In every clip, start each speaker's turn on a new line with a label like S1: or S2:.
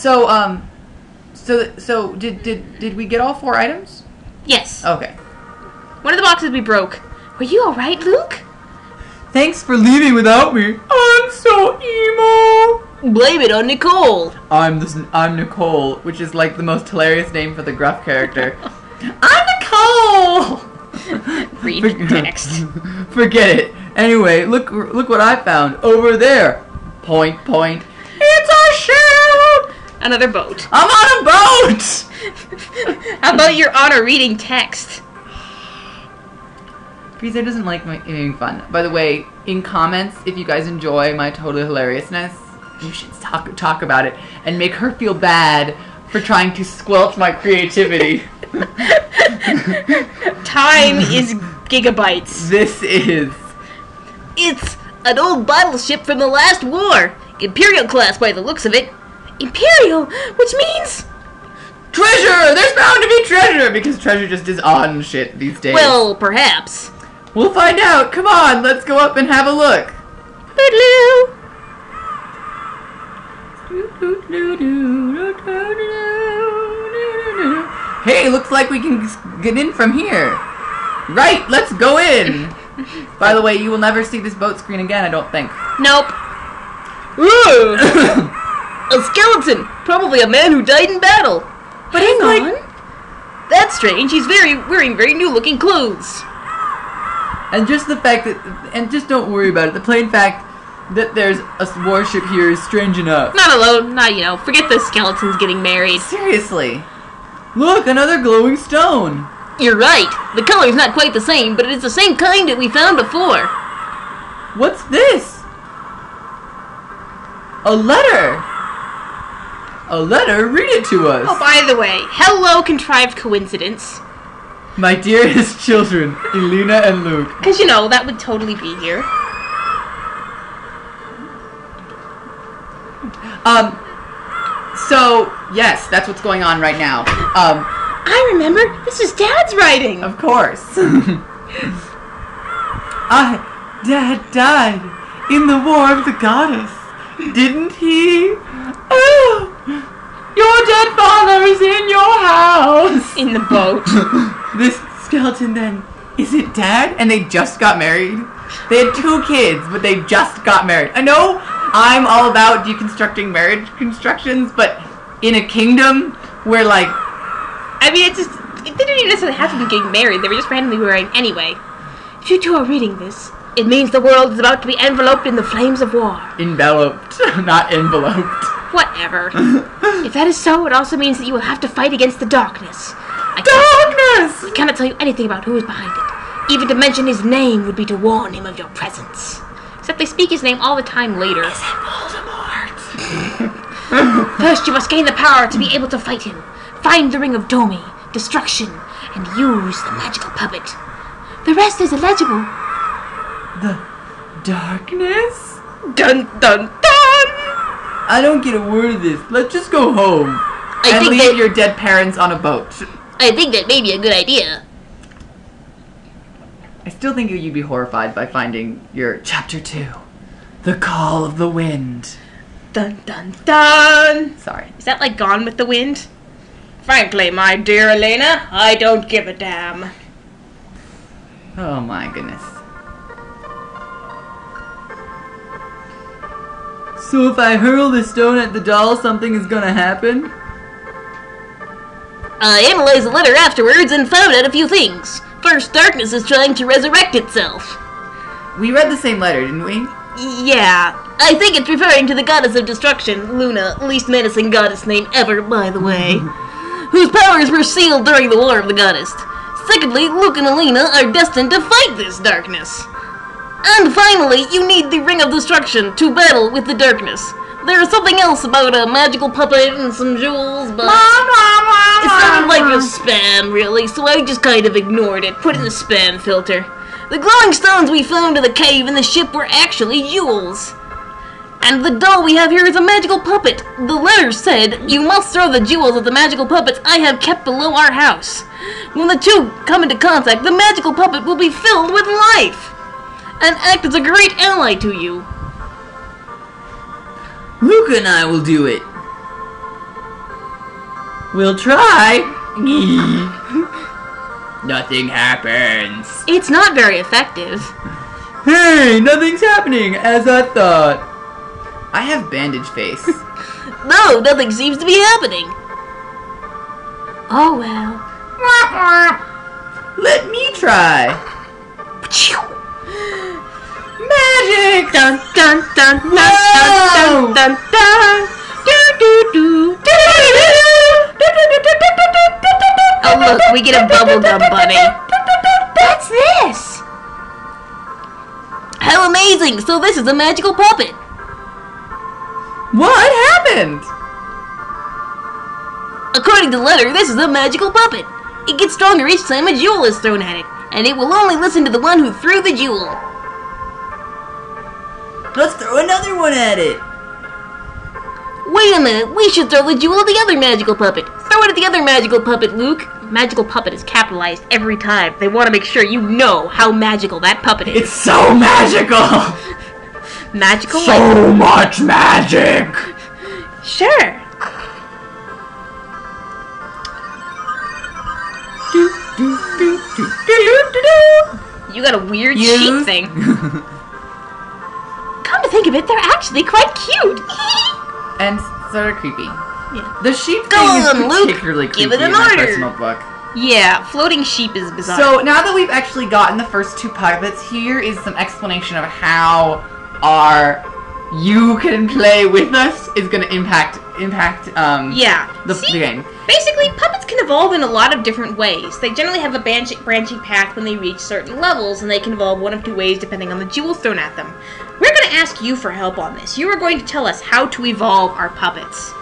S1: So did we get all 4 items?
S2: Yes.
S1: Okay.
S2: One of the boxes we broke. Were you alright, Luke?
S1: Thanks for leaving without me. I'm so emo.
S2: Blame it on Nicole.
S1: I'm Nicole, which is like the most hilarious name for the gruff character. I'm Nicole.
S2: Read text.
S1: Forget it. Anyway, look what I found over there. Point. It's a ship.
S2: Another boat.
S1: I'm on a boat.
S2: How about you're on a reading text?
S1: Frieza doesn't like my being fun. By the way, in comments, if you guys enjoy my total hilariousness, you should talk about it and make her feel bad for trying to squelch my creativity.
S2: Time is gigabytes.
S1: This is.
S2: It's an old battleship from the last war. Imperial class by the looks of it. Imperial? Which means...
S1: Treasure! There's bound to be treasure! Because treasure just is on shit these days.
S2: Well, perhaps.
S1: We'll find out. Come on, let's go up and have a look. Hey, looks like we can get in from here. Right, let's go in. By the way, you will never see this boat screen again, I don't think.
S2: Nope. Ooh! A skeleton! Probably a man who died in battle. But hang on. That's strange. He's wearing very new-looking clothes.
S1: And just the fact that, and just don't worry about it, the plain fact that there's a warship here is strange enough.
S2: Not alone. Not, you know, forget the skeletons getting married.
S1: Seriously. Look, another glowing stone.
S2: You're right. The color's not quite the same, but it's the same kind that we found before.
S1: What's this? A letter. A letter? Read it to us.
S2: Oh, by the way, hello, contrived coincidence.
S1: My dearest children, Elena and Luke.
S2: Because, you know, that would totally be here.
S1: So, yes, that's what's going on right now.
S2: I remember. This is Dad's writing.
S1: Of course. Dad died in the War of the Goddess. Didn't he? Oh, your dead father is in your house.
S2: In the boat.
S1: This skeleton then, is it Dad? And they just got married? They had 2 kids, but they just got married. I know I'm all about deconstructing marriage constructions, but in a kingdom where, like...
S2: I mean, it didn't even necessarily have to be getting married. They were just randomly married anyway. If you 2 are reading this, it means the world is about to be enveloped in the flames of war.
S1: Enveloped, not enveloped.
S2: Whatever. If that is so, it also means that you will have to fight against the darkness. I cannot tell you anything about who is behind it. Even to mention his name would be to warn him of your presence. Except they speak his name all the time later.
S1: Is it Voldemort?
S2: First, you must gain the power to be able to fight him. Find the Ring of Domi, Destruction, and use the magical puppet. The rest is illegible.
S1: The darkness?
S2: Dun dun dun!
S1: I don't get a word of this. Let's just go home. And leave your dead parents on a boat.
S2: I think that may be a good idea.
S1: I still think you'd be horrified by finding your Chapter 2. The Call of the Wind.
S2: Dun dun dun!
S1: Sorry.
S2: Is that like Gone with the Wind? Frankly, my dear Elena, I don't give a damn.
S1: Oh my goodness. So if I hurl the stone at the doll, something is gonna happen?
S2: I analyzed the letter afterwards and found out a few things. First, darkness is trying to resurrect itself.
S1: We read the same letter, didn't we?
S2: Yeah. I think it's referring to the goddess of destruction, Luna, least menacing goddess name ever, by the way, whose powers were sealed during the War of the Goddess. Secondly, Luke and Elena are destined to fight this darkness. And finally, you need the Ring of Destruction to battle with the darkness. There is something else about a magical puppet and some jewels, but it sounded like a spam, really, so I just kind of ignored it, put in the spam filter. The glowing stones we found in the cave in the ship were actually jewels. And the doll we have here is a magical puppet. The letter said, you must throw the jewels at the magical puppets I have kept below our house. When the 2 come into contact, the magical puppet will be filled with life and act as a great ally to you.
S1: Luke and I will do it. We'll try. Nothing happens.
S2: It's not very effective.
S1: Hey, nothing's happening as I thought. I have bandage face.
S2: No, nothing seems to be happening. Oh well.
S1: Let me try. Magic!
S2: Dun dun dun dun dun dun dun. Oh look, we get a bubblegum bunny. What's this? How amazing! So this is a magical puppet.
S1: What happened?
S2: According to the letter, this is a magical puppet. It gets stronger each time a jewel is thrown at it, and it will only listen to the one who threw the jewel.
S1: Let's throw another one at it.
S2: Wait a minute, we should throw the jewel at the other magical puppet. Throw it at the other magical puppet, Luke. Magical puppet is capitalized every time. They want to make sure you know how magical that puppet is.
S1: It's so magical.
S2: Magical?
S1: So much magic.
S2: Sure. You got a weird sheep thing. Come to think of it, they're actually quite cute.
S1: And sort of creepy.
S2: Yeah.
S1: The sheep
S2: Go
S1: thing is
S2: on, Luke.
S1: particularly creepy
S2: Give it an
S1: in my
S2: order.
S1: personal book.
S2: Yeah, floating sheep is bizarre.
S1: So now that we've actually gotten the first two puppets, here is some explanation of how our "you can play with us" is going to impact the game.
S2: Basically, puppets can evolve in a lot of different ways. They generally have a branching path when they reach certain levels, and they can evolve one of two ways depending on the jewel thrown at them. We're going to ask you for help on this. You are going to tell us how to evolve our puppets.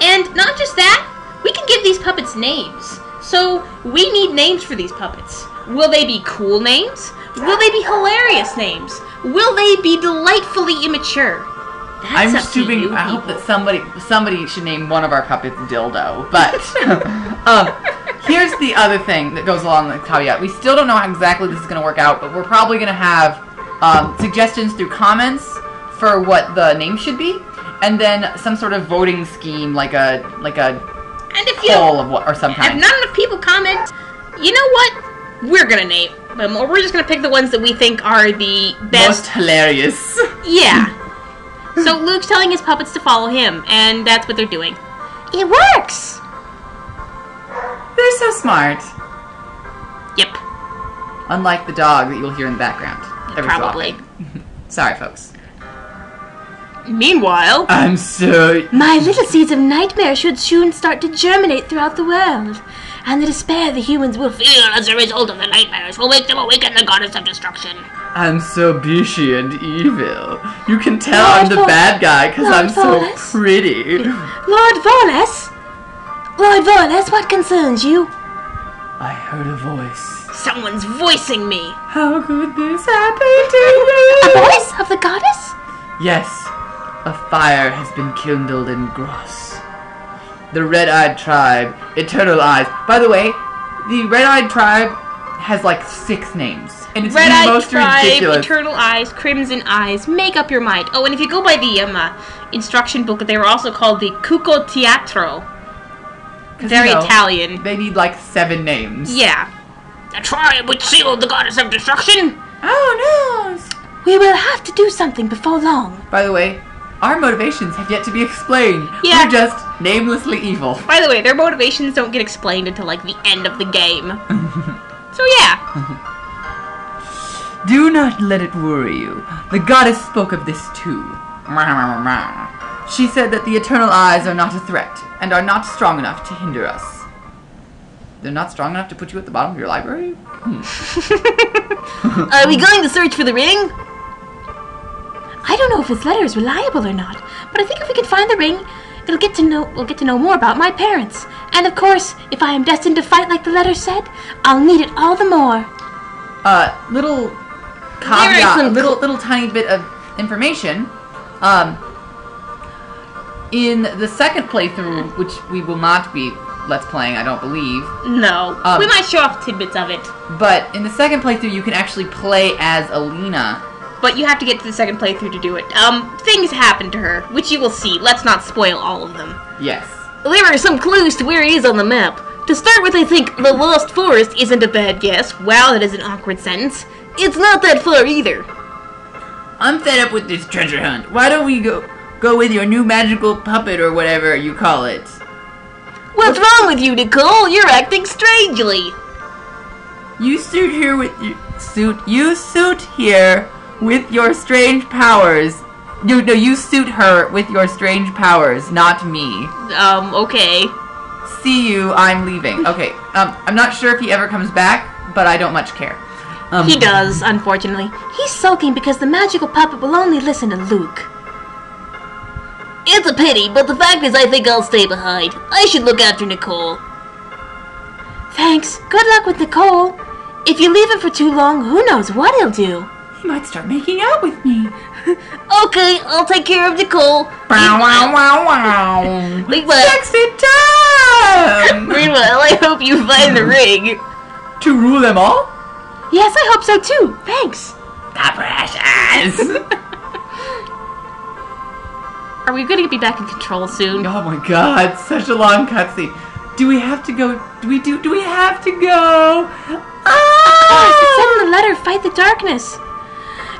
S2: And not just that, we can give these puppets names. So, we need names for these puppets. Will they be cool names? Will they be hilarious names? Will they be delightfully immature?
S1: I'm assuming, I hope that somebody should name one of our puppets Dildo. But here's the other thing that goes along with the caveat. We still don't know how exactly this is going to work out, but we're probably going to have suggestions through comments for what the name should be, and then some sort of voting scheme, like a poll of what or some kind.
S2: If not enough people comment, you know what? We're gonna name them, or we're just gonna pick the ones that we think are the best.
S1: Most hilarious.
S2: Yeah. So Luke's telling his puppets to follow him, and that's what they're doing. It works!
S1: They're so smart.
S2: Yep.
S1: Unlike the dog that you'll hear in the background. Every so
S2: Probably.
S1: often. Sorry, folks.
S2: Meanwhile,
S1: I'm so...
S2: my little seeds of nightmare should soon start to germinate throughout the world, and the despair the humans will feel as a result of the nightmares will make them awaken the goddess of destruction.
S1: I'm so bishy and evil. You can tell I'm the bad guy because I'm so pretty.
S2: Lord Vorles? Lord Vorles, what concerns you?
S1: I heard a voice.
S2: Someone's voicing me.
S1: How could this happen to you?
S2: A voice of the goddess?
S1: Yes. A fire has been kindled in Gross. The Red-Eyed Tribe, Eternal Eyes. By the way, the Red-Eyed Tribe has like 6 names. And it's the most ridiculous.
S2: Eternal Eyes, Crimson Eyes, make up your mind. Oh, and if you go by the instruction book, they were also called the Cucco Teatro. Very Italian.
S1: They need like 7 names.
S2: Yeah. The tribe which sealed the goddess of destruction.
S1: Oh no!
S2: We will have to do something before long.
S1: By the way, our motivations have yet to be explained.
S2: Yeah.
S1: We're just namelessly evil.
S2: By the way, their motivations don't get explained until like the end of the game. So yeah.
S1: Do not let it worry you. The goddess spoke of this too. She said that the Eternal Eyes are not a threat, and are not strong enough to hinder us. They're not strong enough to put you at the bottom of your library?
S2: Are we going to search for the ring? I don't know if this letter is reliable or not, but I think if we can find the ring, we'll get to know more about my parents. And of course, if I am destined to fight like the letter said, I'll need it all the more.
S1: Little caveat, little tiny bit of information. In the second playthrough, which we will not be Let's Playing, I don't believe.
S2: No. We might show off tidbits of it.
S1: But in the second playthrough, you can actually play as Alina.
S2: But you have to get to the second playthrough to do it. Things happen to her, which you will see. Let's not spoil all of them.
S1: Yes.
S2: there are some clues to where he is on the map. To start with, I think the Lost Forest isn't a bad guess. Wow, that is an awkward sentence. It's not that far either.
S1: I'm fed up with this treasure hunt. Why don't we go with your new magical puppet or whatever you call it?
S2: What's wrong with you, Nicole? You're acting strangely.
S1: You suit here with your strange powers. No, you suit her with your strange powers, not me.
S2: Okay.
S1: See you, I'm leaving. Okay, I'm not sure if he ever comes back, but I don't much care.
S2: He does, unfortunately. He's sulking because the magical puppet will only listen to Luke. It's a pity, but the fact is I think I'll stay behind. I should look after Nicole. Thanks. Good luck with Nicole. If you leave him for too long, who knows what he'll do.
S1: He might start making out with me.
S2: Okay, I'll take care of Nicole.
S1: Wow, wow, wow, wow. Sexy time!
S2: Meanwhile, I hope you find the ring.
S1: To rule them all?
S2: Yes, I hope so too. Thanks.
S1: The precious!
S2: Are we going to be back in control soon?
S1: Oh my god, such a long cutscene. Do we have to go? Do we have to go?
S2: Of course, it said in the letter, fight the darkness.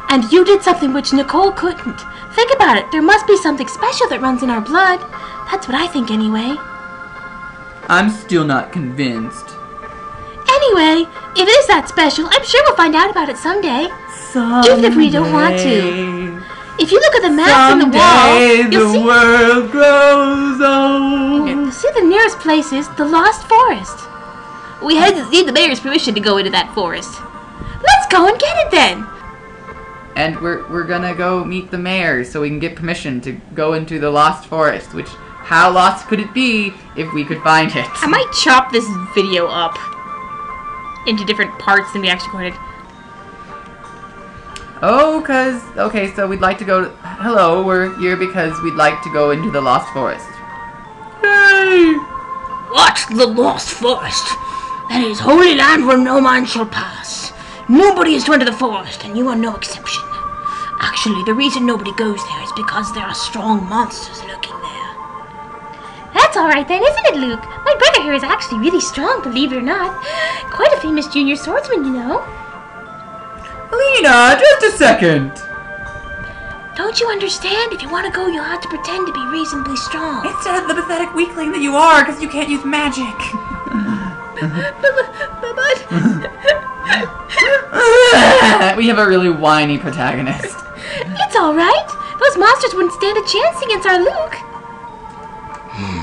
S2: And you did something which Nicole couldn't. Think about it. There must be something special that runs in our blood. That's what I think anyway.
S1: I'm still not convinced.
S2: Anyway, if it is that special, I'm sure we'll find out about it someday. Even if we don't want to. If you look at the map on the wall, you'll see...
S1: world grows old.
S2: You'll see the nearest place is the Lost Forest. We need the mayor's permission to go into that forest. Let's go and get it then.
S1: And we're gonna go meet the mayor so we can get permission to go into the Lost Forest, which, how lost could it be if we could find it?
S2: I might chop this video up into different parts than we actually recorded.
S1: Oh, okay, so we'd like to go, hello, we're here because we'd like to go into the Lost Forest.
S2: Yay! What? The Lost Forest? That is holy land where no man shall pass. Nobody is to enter the forest, and you are no exception. Actually, the reason nobody goes there is because there are strong monsters lurking there. That's alright then, isn't it, Luke? My brother here is actually really strong, believe it or not. Quite a famous junior swordsman, you know.
S1: Lena, just a second.
S2: Don't you understand? If you want to go, you'll have to pretend to be reasonably strong.
S1: Instead of the pathetic weakling that you are, because you can't use magic. We have a really whiny protagonist.
S2: It's alright. Those monsters wouldn't stand a chance against our Luke.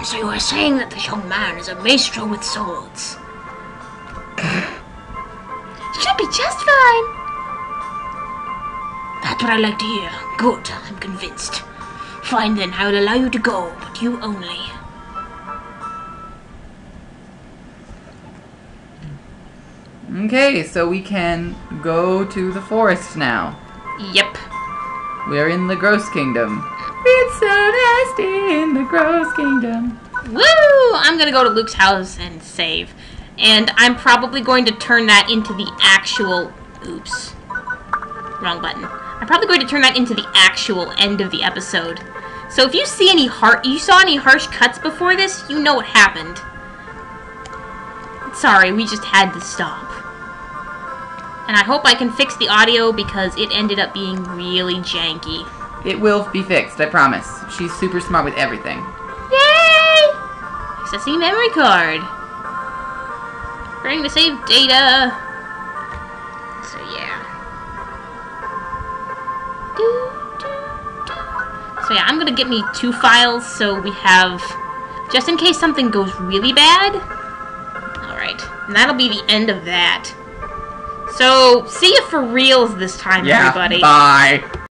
S2: So you are saying that this young man is a maestro with swords? Should be just fine. That's what I like to hear. Good, I'm convinced. Fine then, I will allow you to go, but you only.
S1: Okay, so we can go to the forest now.
S2: Yep.
S1: We're in the Gross Kingdom. It's so nasty in the Gross Kingdom.
S2: Woo! I'm gonna go to Luke's house and save. And I'm probably going to turn that into the actual... Oops. Wrong button. I'm probably going to turn that into the actual end of the episode. So if you see any saw any harsh cuts before this, you know what happened. Sorry, we just had to stop. And I hope I can fix the audio because it ended up being really janky.
S1: It will be fixed, I promise. She's super smart with everything.
S2: Yay! Accessing memory card. Ready to save data. So yeah. So yeah, I'm gonna get me 2 files so we have, just in case something goes really bad. Alright, and that'll be the end of that. So, see you for reals this time, everybody.
S1: Bye.